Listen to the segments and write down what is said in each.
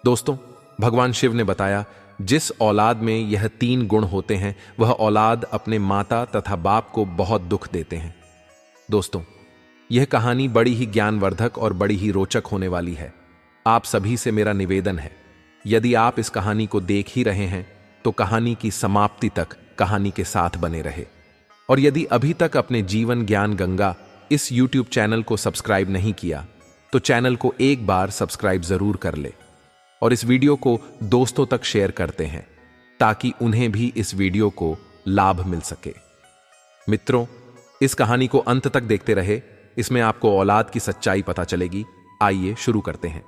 दोस्तों, भगवान शिव ने बताया, जिस औलाद में यह 3 गुण होते हैं वह औलाद अपने माता तथा बाप को बहुत दुख देते हैं। दोस्तों, यह कहानी बड़ी ही ज्ञानवर्धक और बड़ी ही रोचक होने वाली है। आप सभी से मेरा निवेदन है, यदि आप इस कहानी को देख ही रहे हैं तो कहानी की समाप्ति तक कहानी के साथ बने रहे। और यदि अभी तक अपने जीवन ज्ञान गंगा इस YouTube चैनल को सब्सक्राइब नहीं किया तो चैनल को एक बार सब्सक्राइब जरूर कर ले और इस वीडियो को दोस्तों तक शेयर करते हैं ताकि उन्हें भी इस वीडियो को लाभ मिल सके। मित्रों, इस कहानी को अंत तक देखते रहे, इसमें आपको औलाद की सच्चाई पता चलेगी। आइए शुरू करते हैं।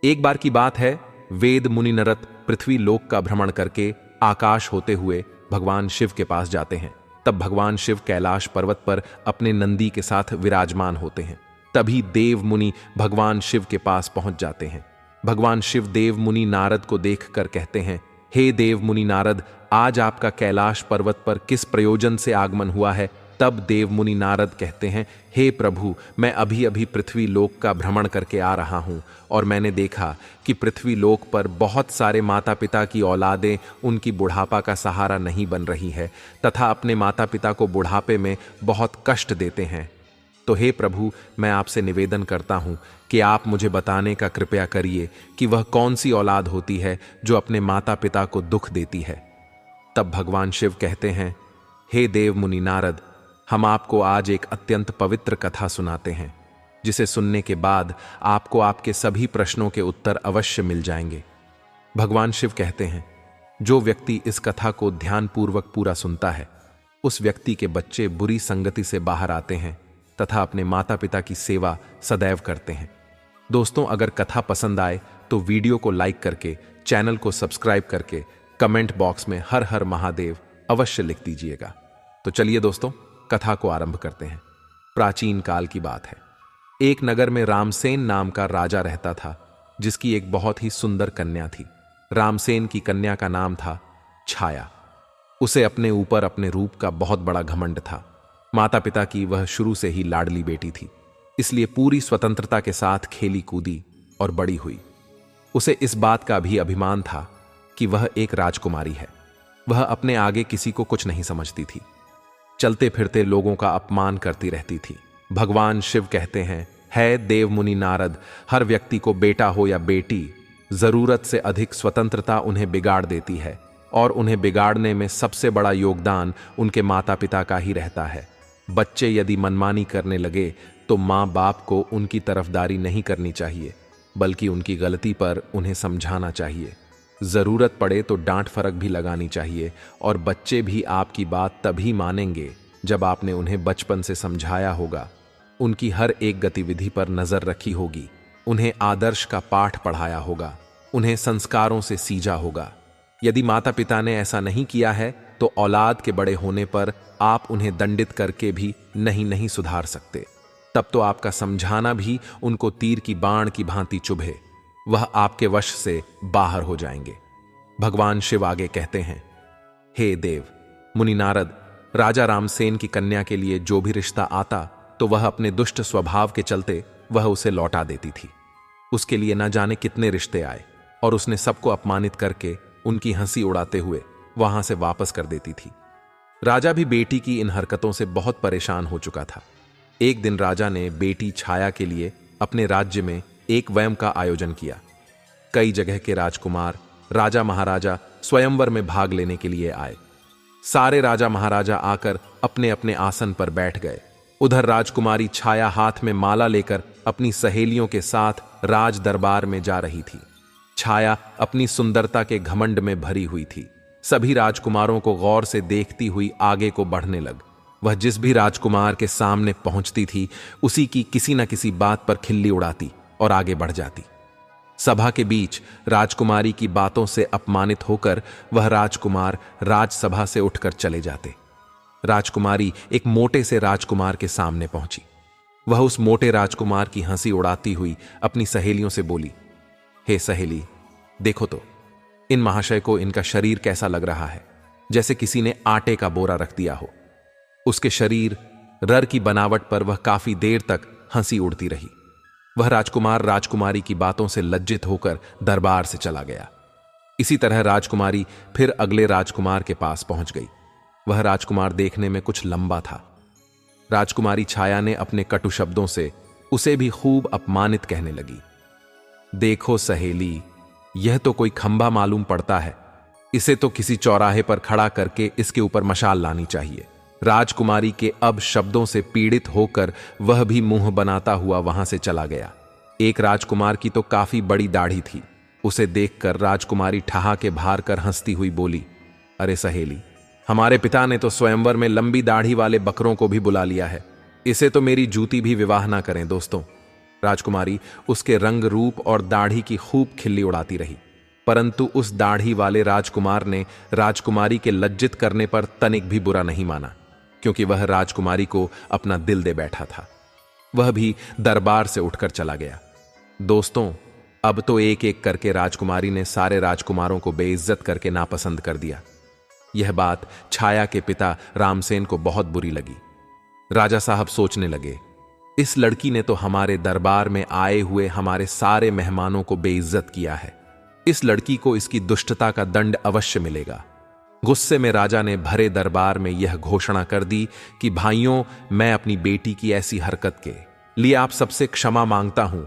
एक बार की बात है, वेद मुनि नारद पृथ्वी लोक का भ्रमण करके आकाश होते हुए भगवान शिव के पास जाते हैं। तब भगवान शिव कैलाश पर्वत पर अपने नंदी के साथ विराजमान होते हैं। तभी देव मुनि भगवान शिव के पास पहुंच जाते हैं। भगवान शिव देव मुनि नारद को देखकर कहते हैं, हे देव मुनि नारद, आज आपका कैलाश पर्वत पर किस प्रयोजन से आगमन हुआ है? तब देव मुनि नारद कहते हैं, हे प्रभु, मैं अभी अभी पृथ्वी लोक का भ्रमण करके आ रहा हूं और मैंने देखा कि पृथ्वी लोक पर बहुत सारे माता पिता की औलादें उनकी बुढ़ापा का सहारा नहीं बन रही है तथा अपने माता पिता को बुढ़ापे में बहुत कष्ट देते हैं। तो हे प्रभु, मैं आपसे निवेदन करता हूं कि आप मुझे बताने का कृपया करिए कि वह कौन सी औलाद होती है जो अपने माता पिता को दुख देती है। तब भगवान शिव कहते हैं, हे देव मुनि नारद, हम आपको आज एक अत्यंत पवित्र कथा सुनाते हैं जिसे सुनने के बाद आपको आपके सभी प्रश्नों के उत्तर अवश्य मिल जाएंगे। भगवान शिव कहते हैं, जो व्यक्ति इस कथा को ध्यानपूर्वक पूरा सुनता है उस व्यक्ति के बच्चे बुरी संगति से बाहर आते हैं तथा अपने माता पिता की सेवा सदैव करते हैं। दोस्तों, अगर कथा पसंद आए तो वीडियो को लाइक करके, चैनल को सब्सक्राइब करके कमेंट बॉक्स में हर हर महादेव अवश्य लिख दीजिएगा। तो चलिए दोस्तों, कथा को आरंभ करते हैं। प्राचीन काल की बात है। एक नगर में रामसेन नाम का राजा रहता था जिसकी एक बहुत ही सुंदर कन्या थी। रामसेन की कन्या का नाम था छाया। उसे अपने ऊपर अपने रूप का बहुत बड़ा घमंड था। माता पिता की वह शुरू से ही लाडली बेटी थी, इसलिए पूरी स्वतंत्रता के साथ खेली कूदी और बड़ी हुई। उसे इस बात का भी अभिमान था कि वह एक राजकुमारी है। वह अपने आगे किसी को कुछ नहीं समझती थी। चलते फिरते लोगों का अपमान करती रहती थी। भगवान शिव कहते हैं, है देव मुनि नारद, हर व्यक्ति को बेटा हो या बेटी, जरूरत से अधिक स्वतंत्रता उन्हें बिगाड़ देती है और उन्हें बिगाड़ने में सबसे बड़ा योगदान उनके माता पिता का ही रहता है। बच्चे यदि मनमानी करने लगे तो माँ बाप को उनकी तरफदारी नहीं करनी चाहिए, बल्कि उनकी गलती पर उन्हें समझाना चाहिए। जरूरत पड़े तो डांट फरक भी लगानी चाहिए और बच्चे भी आपकी बात तभी मानेंगे जब आपने उन्हें बचपन से समझाया होगा, उनकी हर एक गतिविधि पर नजर रखी होगी, उन्हें आदर्श का पाठ पढ़ाया होगा, उन्हें संस्कारों से सींचा होगा। यदि माता पिता ने ऐसा नहीं किया है तो औलाद के बड़े होने पर आप उन्हें दंडित करके भी नहीं सुधार सकते। तब तो आपका समझाना भी उनको तीर की बाण की भांति चुभे, वह आपके वश से बाहर हो जाएंगे। भगवान शिव आगे कहते हैं, हे देव मुनि नारद, राजा रामसेन की कन्या के लिए जो भी रिश्ता आता तो वह अपने दुष्ट स्वभाव के चलते वह उसे लौटा देती थी। उसके लिए न जाने कितने रिश्ते आए और उसने सबको अपमानित करके उनकी हंसी उड़ाते हुए वहां से वापस कर देती थी। राजा भी बेटी की इन हरकतों से बहुत परेशान हो चुका था। एक दिन राजा ने बेटी छाया के लिए अपने राज्य में एक वयम का आयोजन किया। कई जगह के राजकुमार, राजा महाराजा स्वयंवर में भाग लेने के लिए आए। सारे राजा महाराजा आकर अपने अपने आसन पर बैठ गए। उधर राजकुमारी छाया हाथ में माला लेकर अपनी सहेलियों के साथ राज दरबार में जा रही थी। छाया अपनी सुंदरता के घमंड में भरी हुई थी। सभी राजकुमारों को गौर से देखती हुई आगे को बढ़ने लग। वह जिस भी राजकुमार के सामने पहुंचती थी उसी की किसी न किसी बात पर खिल्ली उड़ाती और आगे बढ़ जाती। सभा के बीच राजकुमारी की बातों से अपमानित होकर वह राजकुमार राजसभा से उठकर चले जाते। राजकुमारी एक मोटे से राजकुमार के सामने पहुंची। वह उस मोटे राजकुमार की हंसी उड़ाती हुई अपनी सहेलियों से बोली, हे सहेली, देखो तो इन महाशय को इनका शरीर कैसा लग रहा है, जैसे किसी ने आटे का बोरा रख दिया हो। उसके शरीर रर की बनावट पर वह काफी देर तक हंसी उड़ती रही। वह राजकुमार राजकुमारी की बातों से लज्जित होकर दरबार से चला गया। इसी तरह राजकुमारी फिर अगले राजकुमार के पास पहुंच गई। वह राजकुमार देखने में कुछ लंबा था। राजकुमारी छाया ने अपने कटु शब्दों से उसे भी खूब अपमानित कहने लगी। देखो सहेली, यह तो कोई खंभा मालूम पड़ता है, इसे तो किसी चौराहे पर खड़ा करके इसके ऊपर मशाल लानी चाहिए। राजकुमारी के अब शब्दों से पीड़ित होकर वह भी मुंह बनाता हुआ वहां से चला गया। एक राजकुमार की तो काफी बड़ी दाढ़ी थी। उसे देखकर राजकुमारी ठहाके भार कर हंसती हुई बोली, अरे सहेली, हमारे पिता ने तो स्वयंवर में लंबी दाढ़ी वाले बकरों को भी बुला लिया है, इसे तो मेरी जूती भी विवाह ना करें दोस्तों। राजकुमारी उसके रंग रूप और दाढ़ी की खूब खिल्ली उड़ाती रही, परंतु उस दाढ़ी वाले राजकुमार ने राजकुमारी के लज्जित करने पर तनिक भी बुरा नहीं माना, क्योंकि वह राजकुमारी को अपना दिल दे बैठा था। वह भी दरबार से उठकर चला गया। दोस्तों, अब तो एक एक करके राजकुमारी ने सारे राजकुमारों को बेइज्जत करके नापसंद कर दिया। यह बात छाया के पिता रामसेन को बहुत बुरी लगी। राजा साहब सोचने लगे, इस लड़की ने तो हमारे दरबार में आए हुए हमारे सारे मेहमानों को बेइज्जत किया है। इस लड़की को इसकी दुष्टता का दंड अवश्य मिलेगा। गुस्से में राजा ने भरे दरबार में यह घोषणा कर दी कि भाइयों, मैं अपनी बेटी की ऐसी हरकत के लिए आप सबसे क्षमा मांगता हूं,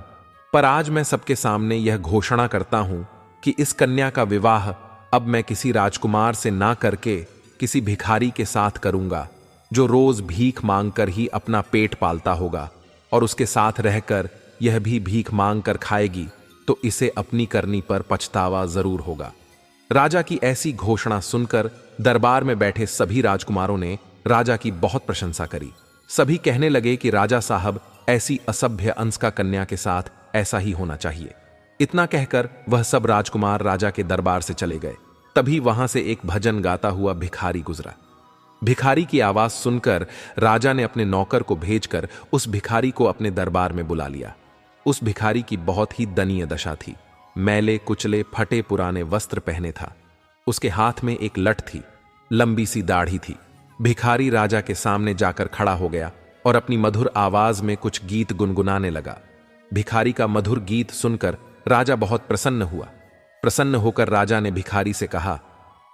पर आज मैं सबके सामने यह घोषणा करता हूं कि इस कन्या का विवाह अब मैं किसी राजकुमार से ना करके किसी भिखारी के साथ करूंगा, जो रोज भीख मांगकर ही अपना पेट पालता होगा और उसके साथ रहकर यह भी भीख मांग कर खाएगी, तो इसे अपनी करनी पर पछतावा जरूर होगा। राजा की ऐसी घोषणा सुनकर दरबार में बैठे सभी राजकुमारों ने राजा की बहुत प्रशंसा करी। सभी कहने लगे कि राजा साहब, ऐसी असभ्य अंश का कन्या के साथ ऐसा ही होना चाहिए। इतना कहकर वह सब राजकुमार राजा के दरबार से चले गए। तभी वहां से एक भजन गाता हुआ भिखारी गुजरा। भिखारी की आवाज सुनकर राजा ने अपने नौकर को भेजकर उस भिखारी को अपने दरबार में बुला लिया। उस भिखारी की बहुत ही दयनीय दशा थी। मैले कुचले फटे पुराने वस्त्र पहने था। उसके हाथ में एक लठ थी, लंबी सी दाढ़ी थी। भिखारी राजा के सामने जाकर खड़ा हो गया और अपनी मधुर आवाज में कुछ गीत गुनगुनाने लगा। भिखारी का मधुर गीत सुनकर राजा बहुत प्रसन्न हुआ। प्रसन्न होकर राजा ने भिखारी से कहा,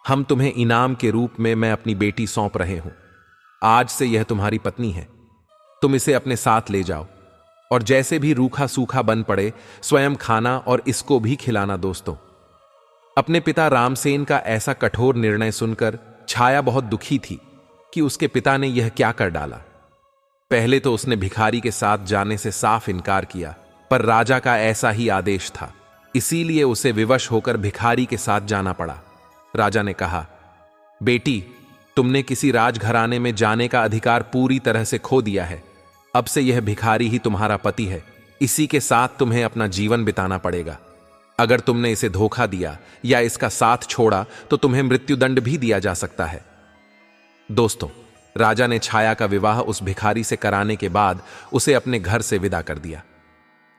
हम तुम्हें इनाम के रूप में मैं अपनी बेटी सौंप रहे हूं। आज से यह तुम्हारी पत्नी है। तुम इसे अपने साथ ले जाओ और जैसे भी रूखा सूखा बन पड़े स्वयं खाना और इसको भी खिलाना। दोस्तों, अपने पिता रामसेन का ऐसा कठोर निर्णय सुनकर छाया बहुत दुखी थी कि उसके पिता ने यह क्या कर डाला। पहले तो उसने भिखारी के साथ जाने से साफ इनकार किया, पर राजा का ऐसा ही आदेश था, इसीलिए उसे विवश होकर भिखारी के साथ जाना पड़ा। राजा ने कहा, बेटी, तुमने किसी राजघराने में जाने का अधिकार पूरी तरह से खो दिया है। अब से यह भिखारी ही तुम्हारा पति है। इसी के साथ तुम्हें अपना जीवन बिताना पड़ेगा। अगर तुमने इसे धोखा दिया या इसका साथ छोड़ा तो तुम्हें मृत्युदंड भी दिया जा सकता है। दोस्तों, राजा ने छाया का विवाह उस भिखारी से कराने के बाद उसे अपने घर से विदा कर दिया।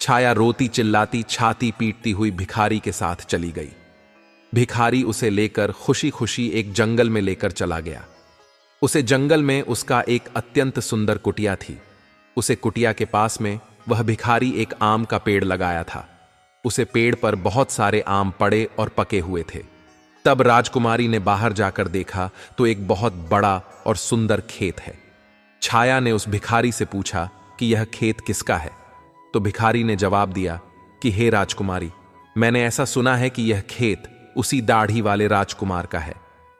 छाया रोती चिल्लाती छाती पीटती हुई भिखारी के साथ चली गई। भिखारी उसे लेकर खुशी खुशी एक जंगल में लेकर चला गया। उसे जंगल में उसका एक अत्यंत सुंदर कुटिया थी। उसे कुटिया के पास में वह भिखारी एक आम का पेड़ लगाया था। उसे पेड़ पर बहुत सारे आम पड़े और पके हुए थे। तब राजकुमारी ने बाहर जाकर देखा तो एक बहुत बड़ा और सुंदर खेत है। छाया ने उस भिखारी से पूछा कि यह खेत किसका है। तो भिखारी ने जवाब दिया कि हे राजकुमारी, मैंने ऐसा सुना है कि यह खेत उसी दाढ़ी वाले राजकुमार का है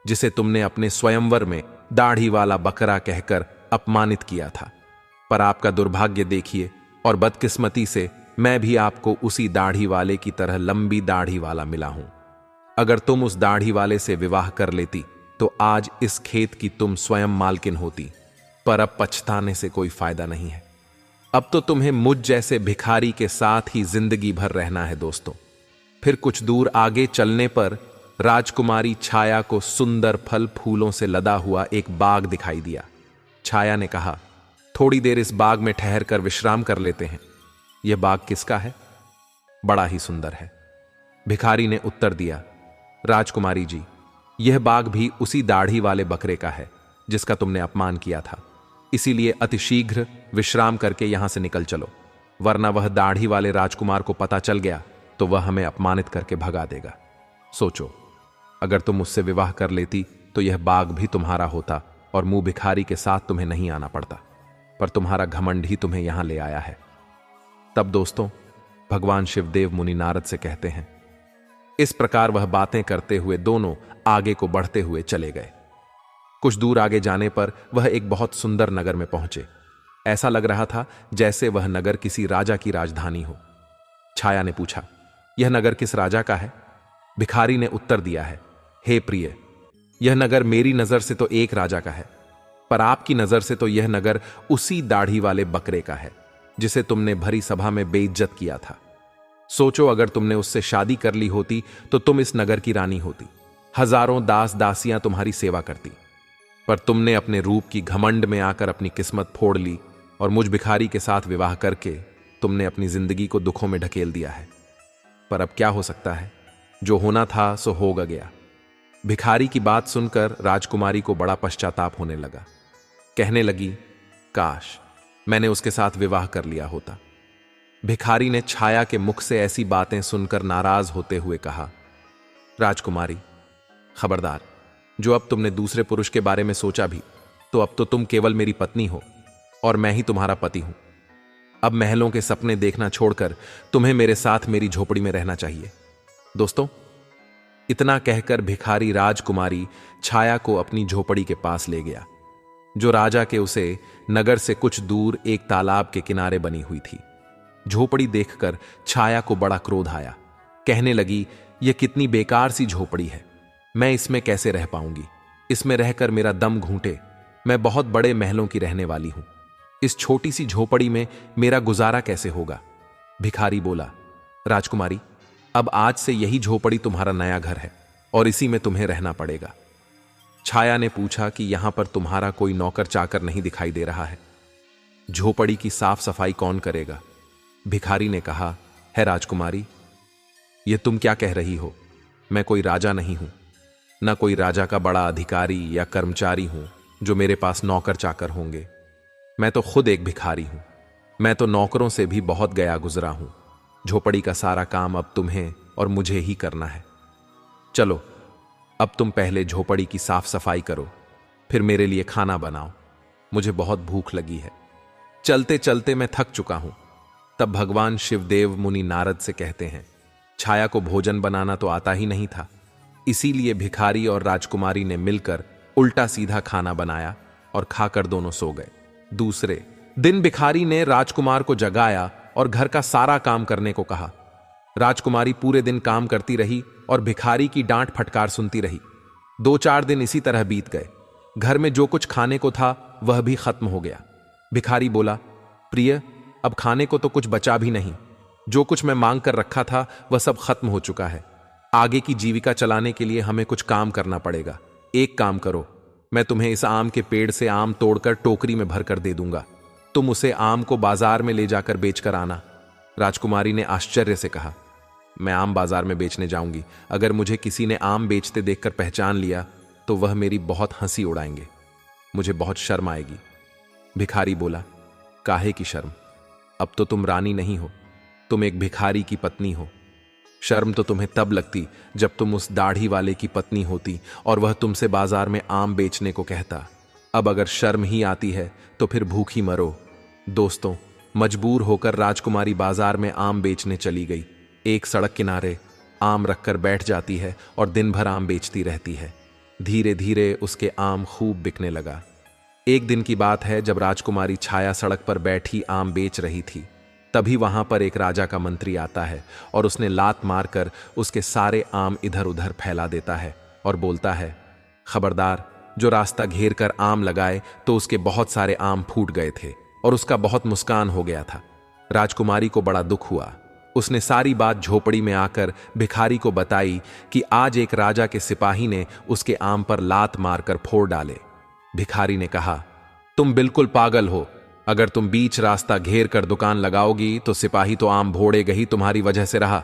जिसे तुमने अपने स्वयंवर में दाढ़ी वाला बकरा कहकर अपमानित किया था। पर आपका दुर्भाग्य देखिए और बदकिस्मती से मैं भी आपको उसी दाढ़ी वाले की तरह लंबी दाढ़ी वाला मिला हूं। अगर तुम उस दाढ़ी वाले से विवाह कर लेती तो आज इस खेत की तुम स्वयं मालकिन होती, पर अब पछताने से कोई फायदा नहीं है। अब तो तुम्हें मुझ जैसे भिखारी के साथ ही जिंदगी भर रहना है। दोस्तों, फिर कुछ दूर आगे चलने पर राजकुमारी छाया को सुंदर फल फूलों से लदा हुआ एक बाग दिखाई दिया। छाया ने कहा, थोड़ी देर इस बाग में ठहर कर विश्राम कर लेते हैं। यह बाग किसका है? बड़ा ही सुंदर है। भिखारी ने उत्तर दिया, राजकुमारी जी, यह बाग भी उसी दाढ़ी वाले बकरे का है जिसका तुमने अपमान किया था। इसीलिए अतिशीघ्र विश्राम करके यहां से निकल चलो। वरना वह दाढ़ी वाले राजकुमार को पता चल गया तो वह हमें अपमानित करके भगा देगा। सोचो, अगर तुम मुझसे विवाह कर लेती तो यह बाग भी तुम्हारा होता और मुंह भिखारी के साथ तुम्हें नहीं आना पड़ता, पर तुम्हारा घमंड ही तुम्हें यहां ले आया है। तब दोस्तों, भगवान शिवदेव मुनि नारद से कहते हैं। इस प्रकार वह बातें करते हुए दोनों आगे को बढ़ते हुए चले गए। कुछ दूर आगे जाने पर वह एक बहुत सुंदर नगर में पहुंचे। ऐसा लग रहा था जैसे वह नगर किसी राजा की राजधानी हो। छाया ने पूछा, यह नगर किस राजा का है? भिखारी ने उत्तर दिया है, हे प्रिय, यह नगर मेरी नजर से तो एक राजा का है, पर आपकी नजर से तो यह नगर उसी दाढ़ी वाले बकरे का है जिसे तुमने भरी सभा में बेइज्जत किया था। सोचो, अगर तुमने उससे शादी कर ली होती तो तुम इस नगर की रानी होती, हजारों दास दासियां तुम्हारी सेवा करती, पर तुमने अपने रूप की घमंड में आकर अपनी किस्मत फोड़ ली और मुझ भिखारी के साथ विवाह करके तुमने अपनी जिंदगी को दुखों में ढकेल दिया है। पर अब क्या हो सकता है, जो होना था सो हो गया। भिखारी की बात सुनकर राजकुमारी को बड़ा पश्चाताप होने लगा। कहने लगी, काश मैंने उसके साथ विवाह कर लिया होता। भिखारी ने छाया के मुख से ऐसी बातें सुनकर नाराज होते हुए कहा, राजकुमारी, खबरदार, जो अब तुमने दूसरे पुरुष के बारे में सोचा भी, तो अब तो तुम केवल मेरी पत्नी हो और मैं ही तुम्हारा पति हूं। अब महलों के सपने देखना छोड़कर तुम्हें मेरे साथ मेरी झोपड़ी में रहना चाहिए। दोस्तों, इतना कहकर भिखारी राजकुमारी छाया को अपनी झोपड़ी के पास ले गया, जो राजा के उसे नगर से कुछ दूर एक तालाब के किनारे बनी हुई थी। झोपड़ी देखकर छाया को बड़ा क्रोध आया। कहने लगी, यह कितनी बेकार सी झोपड़ी है, मैं इसमें कैसे रह पाऊंगी? इसमें रहकर मेरा दम घूंटे। मैं बहुत बड़े महलों की रहने वाली हूं, इस छोटी सी झोपड़ी में मेरा गुजारा कैसे होगा? भिखारी बोला, राजकुमारी, अब आज से यही झोपड़ी तुम्हारा नया घर है और इसी में तुम्हें रहना पड़ेगा। छाया ने पूछा कि यहां पर तुम्हारा कोई नौकर चाकर नहीं दिखाई दे रहा है? झोपड़ी की साफ सफाई कौन करेगा? भिखारी ने कहा, है राजकुमारी, यह तुम क्या कह रही हो? मैं कोई राजा नहीं हूं, न कोई राजा का बड़ा अधिकारी या कर्मचारी हूं जो मेरे पास नौकर चाकर होंगे। मैं तो खुद एक भिखारी हूं। मैं तो नौकरों से भी बहुत गया गुजरा हूं। झोपड़ी का सारा काम अब तुम्हें और मुझे ही करना है। चलो, अब तुम पहले झोपड़ी की साफ सफाई करो, फिर मेरे लिए खाना बनाओ, मुझे बहुत भूख लगी है। चलते चलते मैं थक चुका हूं। तब भगवान शिवदेव मुनि नारद से कहते हैं, छाया को भोजन बनाना तो आता ही नहीं था, इसीलिए भिखारी और राजकुमारी ने मिलकर उल्टा सीधा खाना बनाया और खाकर दोनों सो गए। दूसरे दिन भिखारी ने राजकुमार को जगाया और घर का सारा काम करने को कहा। राजकुमारी पूरे दिन काम करती रही और भिखारी की डांट फटकार सुनती रही। 2-4 दिन इसी तरह बीत गए। घर में जो कुछ खाने को था वह भी खत्म हो गया। भिखारी बोला, प्रिय, अब खाने को तो कुछ बचा भी नहीं। जो कुछ मैं मांग कर रखा था वह सब खत्म हो चुका है। आगे की जीविका चलाने के लिए हमें कुछ काम करना पड़ेगा। एक काम करो, मैं तुम्हें इस आम के पेड़ से आम तोड़कर टोकरी में भरकर दे दूंगा। तुम उसे आम को बाजार में ले जाकर बेचकर आना। राजकुमारी ने आश्चर्य से कहा, मैं आम बाजार में बेचने जाऊंगी? अगर मुझे किसी ने आम बेचते देखकर पहचान लिया तो वह मेरी बहुत हंसी उड़ाएंगे, मुझे बहुत शर्म आएगी। भिखारी बोला, काहे की शर्म? अब तो तुम रानी नहीं हो, तुम एक भिखारी की पत्नी हो। शर्म तो तुम्हें तब लगती जब तुम उस दाढ़ी वाले की पत्नी होती और वह तुमसे बाजार में आम बेचने को कहता। अब अगर शर्म ही आती है तो फिर भूखी मरो। दोस्तों, मजबूर होकर राजकुमारी बाजार में आम बेचने चली गई। एक सड़क किनारे आम रखकर बैठ जाती है और दिन भर आम बेचती रहती है। धीरे धीरे उसके आम खूब बिकने लगा। एक दिन की बात है, जब राजकुमारी छाया सड़क पर बैठी आम बेच रही थी, तभी वहां पर एक राजा का मंत्री आता है और उसने लात मारकर उसके सारे आम इधर उधर फैला देता है और बोलता है, खबरदार, जो रास्ता घेर कर आम लगाए तो उसके बहुत सारे आम फूट गए थे और उसका बहुत नुकसान हो गया था। राजकुमारी को बड़ा दुख हुआ। उसने सारी बात झोपड़ी में आकर भिखारी को बताई कि आज एक राजा के सिपाही ने उसके आम पर लात मारकर फोड़ डाले। भिखारी ने कहा, तुम बिल्कुल पागल हो। अगर तुम बीच रास्ता घेर कर दुकान लगाओगी तो सिपाही तो आम भोड़ेगा ही, तुम्हारी वजह से रहा।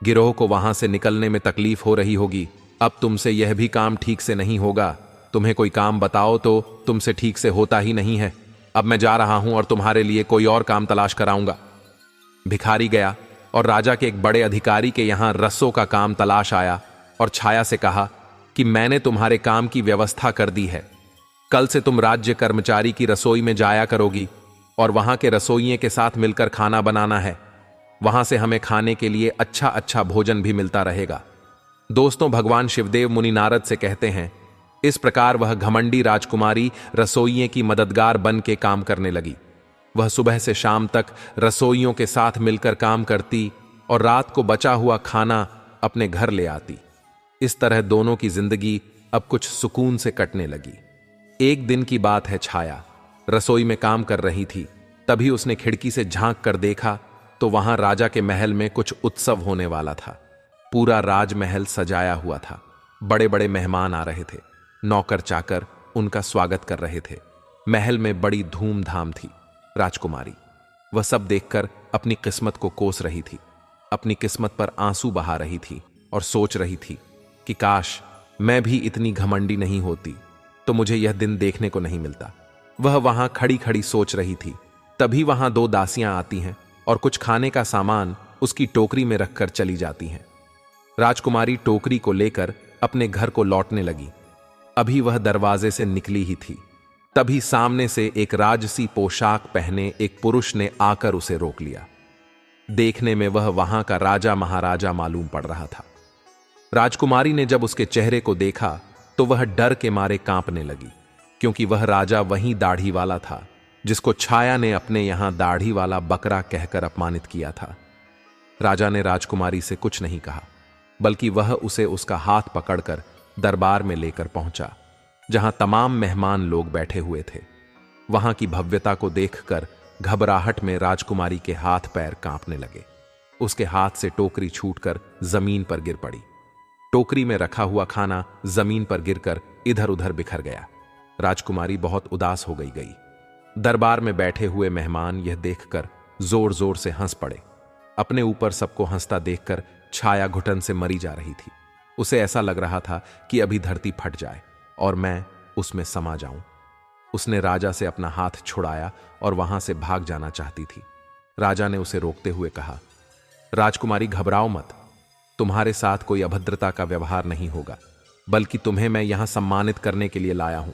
गिरोह को वहां से निकलने में तकलीफ हो रही होगी। अब तुमसे यह भी काम ठीक से नहीं होगा। तुम्हें कोई काम बताओ तो तुमसे ठीक से होता ही नहीं है। अब मैं जा रहा हूं और तुम्हारे लिए कोई और काम तलाश कराऊंगा। भिखारी गया और राजा के एक बड़े अधिकारी के यहां रसों का काम तलाश आया और छाया से कहा कि मैंने तुम्हारे काम की व्यवस्था कर दी है। कल से तुम राज्य कर्मचारी की रसोई में जाया करोगी और वहां के रसोइये के साथ मिलकर खाना बनाना है। वहां से हमें खाने के लिए अच्छा अच्छा भोजन भी मिलता रहेगा। दोस्तों, भगवान शिवदेव मुनि नारद से कहते हैं, इस प्रकार वह घमंडी राजकुमारी रसोइये की मददगार बन के काम करने लगी। वह सुबह से शाम तक रसोइयों के साथ मिलकर काम करती और रात को बचा हुआ खाना अपने घर ले आती। इस तरह दोनों की जिंदगी अब कुछ सुकून से कटने लगी। एक दिन की बात है, छाया रसोई में काम कर रही थी। तभी उसने खिड़की से झांक कर देखा तो वहां राजा के महल में कुछ उत्सव होने वाला था। पूरा राजमहल सजाया हुआ था। बड़े बड़े मेहमान आ रहे थे। नौकर चाकर उनका स्वागत कर रहे थे। महल में बड़ी धूमधाम थी। राजकुमारी वह सब देखकर अपनी किस्मत को कोस रही थी। अपनी किस्मत पर आंसू बहा रही थी और सोच रही थी कि काश मैं भी इतनी घमंडी नहीं होती तो मुझे यह दिन देखने को नहीं मिलता। वह वहां खड़ी खड़ी सोच रही थी। तभी वहां दो दासियां आती हैं और कुछ खाने का सामान उसकी टोकरी में रखकर चली जाती हैं। राजकुमारी टोकरी को लेकर अपने घर को लौटने लगी। अभी वह दरवाजे से निकली ही थी, तभी सामने से एक राजसी पोशाक पहने एक पुरुष ने आकर उसे रोक लिया। देखने में वह वहां का राजा महाराजा मालूम पड़ रहा था। राजकुमारी ने जब उसके चेहरे को देखा तो वह डर के मारे कांपने लगी, क्योंकि वह राजा वही दाढ़ी वाला था जिसको छाया ने अपने यहां दाढ़ी वाला बकरा कहकर अपमानित किया था। राजा ने राजकुमारी से कुछ नहीं कहा, बल्कि वह उसे उसका हाथ पकड़कर दरबार में लेकर पहुंचा, जहां तमाम मेहमान लोग बैठे हुए थे। वहां की भव्यता को देखकर घबराहट में राजकुमारी के हाथ पैर कांपने लगे। उसके हाथ से टोकरी छूटकर जमीन पर गिर पड़ी। टोकरी में रखा हुआ खाना जमीन पर गिरकर इधर उधर बिखर गया। राजकुमारी बहुत उदास हो गई। दरबार में बैठे हुए मेहमान यह देखकर जोर जोर से हंस पड़े। अपने ऊपर सबको हंसता देखकर छाया घुटन से मरी जा रही थी। उसे ऐसा लग रहा था कि अभी धरती फट जाए और मैं उसमें समा जाऊं। उसने राजा से अपना हाथ छुड़ाया और वहां से भाग जाना चाहती थी। राजा ने उसे रोकते हुए कहा, राजकुमारी घबराओ मत, तुम्हारे साथ कोई अभद्रता का व्यवहार नहीं होगा, बल्कि तुम्हें मैं यहां सम्मानित करने के लिए लाया हूं।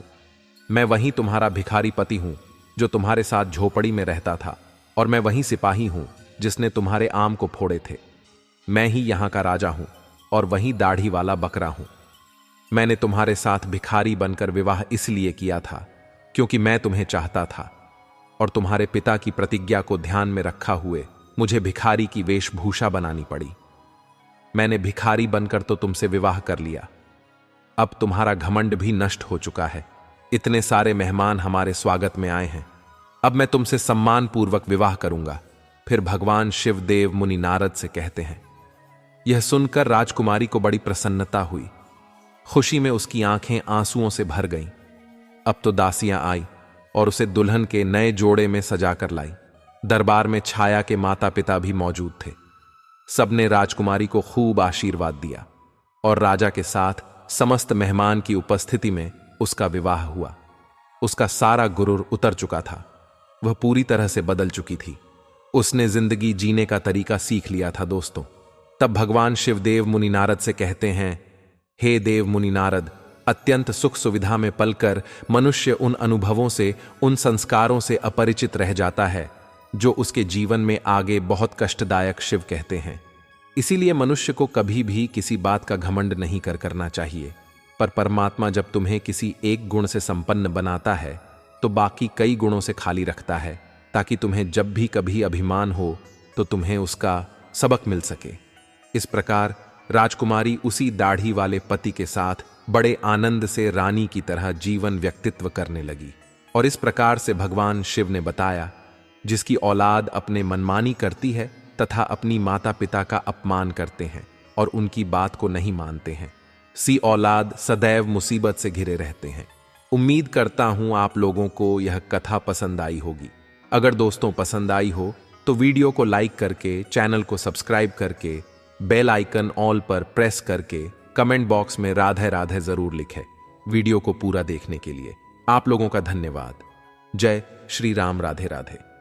मैं वही तुम्हारा भिखारी पति हूं जो तुम्हारे साथ झोपड़ी में रहता था, और मैं वही सिपाही हूं जिसने तुम्हारे आम को फोड़े थे। मैं ही यहां का राजा हूं और वही दाढ़ी वाला बकरा हूं। मैंने तुम्हारे साथ भिखारी बनकर विवाह इसलिए किया था क्योंकि मैं तुम्हें चाहता था, और तुम्हारे पिता की प्रतिज्ञा को ध्यान में रखा हुए मुझे भिखारी की वेशभूषा बनानी पड़ी। मैंने भिखारी बनकर तो तुमसे विवाह कर लिया। अब तुम्हारा घमंड भी नष्ट हो चुका है। इतने सारे मेहमान हमारे स्वागत में आए हैं। अब मैं तुमसे सम्मान पूर्वक विवाह करूंगा। फिर भगवान शिवदेव मुनि नारद से कहते हैं। यह सुनकर राजकुमारी को बड़ी प्रसन्नता हुई। खुशी में उसकी आंखें आंसुओं से भर गईं। अब तो दासियां आई और उसे दुल्हन के नए जोड़े में सजाकर लाई। दरबार में छाया के माता पिता भी मौजूद थे। सबने राजकुमारी को खूब आशीर्वाद दिया और राजा के साथ समस्त मेहमान की उपस्थिति में उसका विवाह हुआ। उसका सारा गुरूर उतर चुका था। वह पूरी तरह से बदल चुकी थी। उसने जिंदगी जीने का तरीका सीख लिया था। दोस्तों, तब भगवान शिवदेव मुनि नारद से कहते हैं, हे देव मुनि नारद, अत्यंत सुख सुविधा में पलकर मनुष्य उन अनुभवों से, उन संस्कारों से अपरिचित रह जाता है जो उसके जीवन में आगे बहुत कष्टदायक शिव कहते हैं। इसीलिए मनुष्य को कभी भी किसी बात का घमंड नहीं करना चाहिए। पर परमात्मा जब तुम्हें किसी एक गुण से संपन्न बनाता है तो बाकी कई गुणों से खाली रखता है, ताकि तुम्हें जब भी कभी अभिमान हो तो तुम्हें उसका सबक मिल सके। इस प्रकार राजकुमारी उसी दाढ़ी वाले पति के साथ बड़े आनंद से रानी की तरह जीवन व्यक्तित्व करने लगी। और इस प्रकार से भगवान शिव ने बताया, जिसकी औलाद अपने मनमानी करती है तथा अपनी माता पिता का अपमान करते हैं और उनकी बात को नहीं मानते हैं, सी औलाद सदैव मुसीबत से घिरे रहते हैं। उम्मीद करता हूं आप लोगों को यह कथा पसंद आई होगी। अगर दोस्तों पसंद आई हो तो वीडियो को लाइक करके, चैनल को सब्सक्राइब करके, बेल आइकन ऑल पर प्रेस करके कमेंट बॉक्स में राधे राधे जरूर लिखें। वीडियो को पूरा देखने के लिए आप लोगों का धन्यवाद। जय श्री राम। राधे राधे।